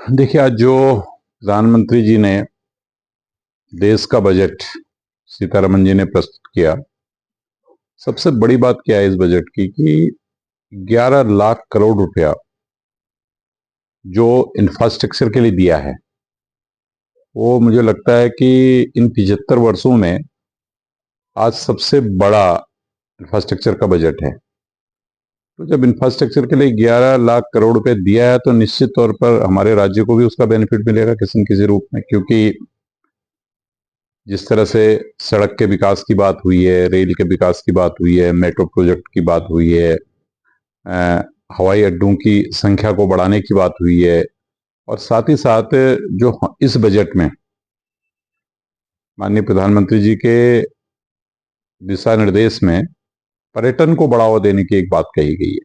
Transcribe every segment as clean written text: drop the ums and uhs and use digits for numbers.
देखिए, आज जो प्रधानमंत्री जी ने देश का बजट सीतारमन जी ने प्रस्तुत किया, सबसे बड़ी बात क्या है इस बजट की कि 11 लाख करोड़ रुपया जो इंफ्रास्ट्रक्चर के लिए दिया है, वो मुझे लगता है कि इन 75 वर्षों में आज सबसे बड़ा इंफ्रास्ट्रक्चर का बजट है। तो जब इंफ्रास्ट्रक्चर के लिए 11 लाख करोड़ रुपए दिया है, तो निश्चित तौर पर हमारे राज्य को भी उसका बेनिफिट मिलेगा किसी न किसी रूप में, क्योंकि जिस तरह से सड़क के विकास की बात हुई है, रेल के विकास की बात हुई है, मेट्रो प्रोजेक्ट की बात हुई है, हवाई अड्डों की संख्या को बढ़ाने की बात हुई है, और साथ ही साथ जो इस बजट में माननीय प्रधानमंत्री जी के दिशा निर्देश में पर्यटन को बढ़ावा देने की एक बात कही गई है,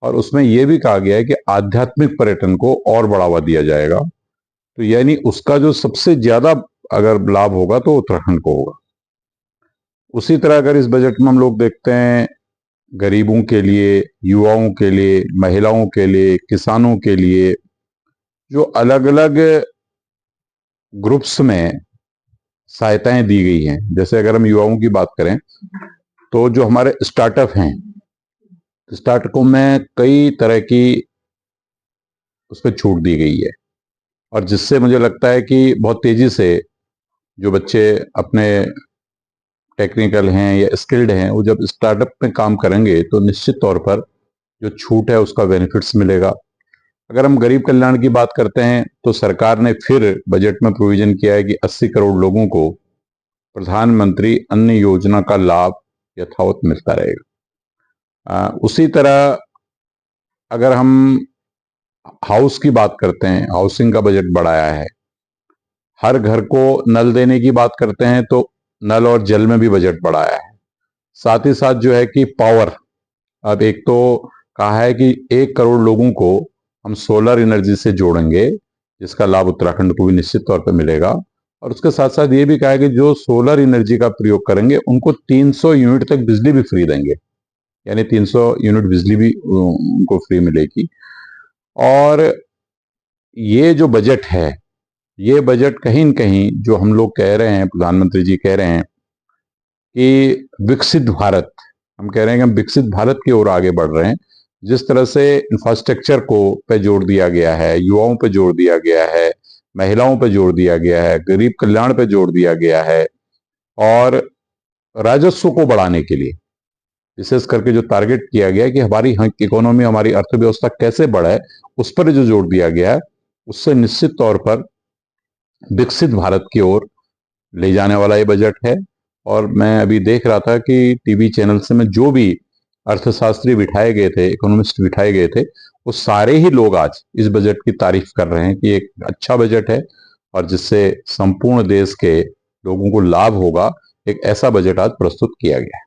और उसमें यह भी कहा गया है कि आध्यात्मिक पर्यटन को और बढ़ावा दिया जाएगा। तो यानी उसका जो सबसे ज्यादा अगर लाभ होगा तो उत्तराखंड को होगा। उसी तरह अगर इस बजट में हम लोग देखते हैं, गरीबों के लिए, युवाओं के लिए, महिलाओं के लिए, किसानों के लिए जो अलग अलग ग्रुप्स में सहायताएं दी गई हैं। जैसे अगर हम युवाओं की बात करें तो जो हमारे स्टार्टअप हैं, स्टार्टअपों में कई तरह की उस पर छूट दी गई है, और जिससे मुझे लगता है कि बहुत तेजी से जो बच्चे अपने टेक्निकल हैं या स्किल्ड हैं, वो जब स्टार्टअप में काम करेंगे तो निश्चित तौर पर जो छूट है उसका बेनिफिट्स मिलेगा। अगर हम गरीब कल्याण की बात करते हैं तो सरकार ने फिर बजट में प्रोविजन किया है कि 80 करोड़ लोगों को प्रधानमंत्री अन्न योजना का लाभ यथावत मिलता रहेगा। उसी तरह अगर हम हाउस की बात करते हैं, हाउसिंग का बजट बढ़ाया है। हर घर को नल देने की बात करते हैं तो नल और जल में भी बजट बढ़ाया है। साथ ही साथ जो है कि पावर, अब एक तो कहा है कि 1 करोड़ लोगों को हम सोलर एनर्जी से जोड़ेंगे, जिसका लाभ उत्तराखंड को भी निश्चित तौर पर मिलेगा। और उसके साथ साथ ये भी कहा है कि जो सोलर एनर्जी का प्रयोग करेंगे उनको 300 यूनिट तक बिजली भी फ्री देंगे, यानी 300 यूनिट बिजली भी उनको फ्री मिलेगी। और ये जो बजट है, ये बजट कहीं न कहीं जो हम लोग कह रहे हैं, प्रधानमंत्री जी कह रहे हैं कि विकसित भारत, हम कह रहे हैं कि हम विकसित भारत की ओर आगे बढ़ रहे हैं। जिस तरह से इंफ्रास्ट्रक्चर को पे जोर दिया गया है, युवाओं पे जोर दिया गया है, महिलाओं पे जोर दिया गया है, गरीब कल्याण पे जोर दिया गया है, और राजस्व को बढ़ाने के लिए विशेष करके जो टारगेट किया गया है कि हमारी इकोनॉमी, हमारी अर्थव्यवस्था कैसे बढ़े, उस पर जो जोर दिया गया है, उससे निश्चित तौर पर विकसित भारत की ओर ले जाने वाला ये बजट है। और मैं अभी देख रहा था कि टीवी चैनल्स में जो भी अर्थशास्त्री बिठाए गए थे, इकोनॉमिस्ट बिठाए गए थे, वो सारे ही लोग आज इस बजट की तारीफ कर रहे हैं कि एक अच्छा बजट है और जिससे संपूर्ण देश के लोगों को लाभ होगा। एक ऐसा बजट आज प्रस्तुत किया गया है।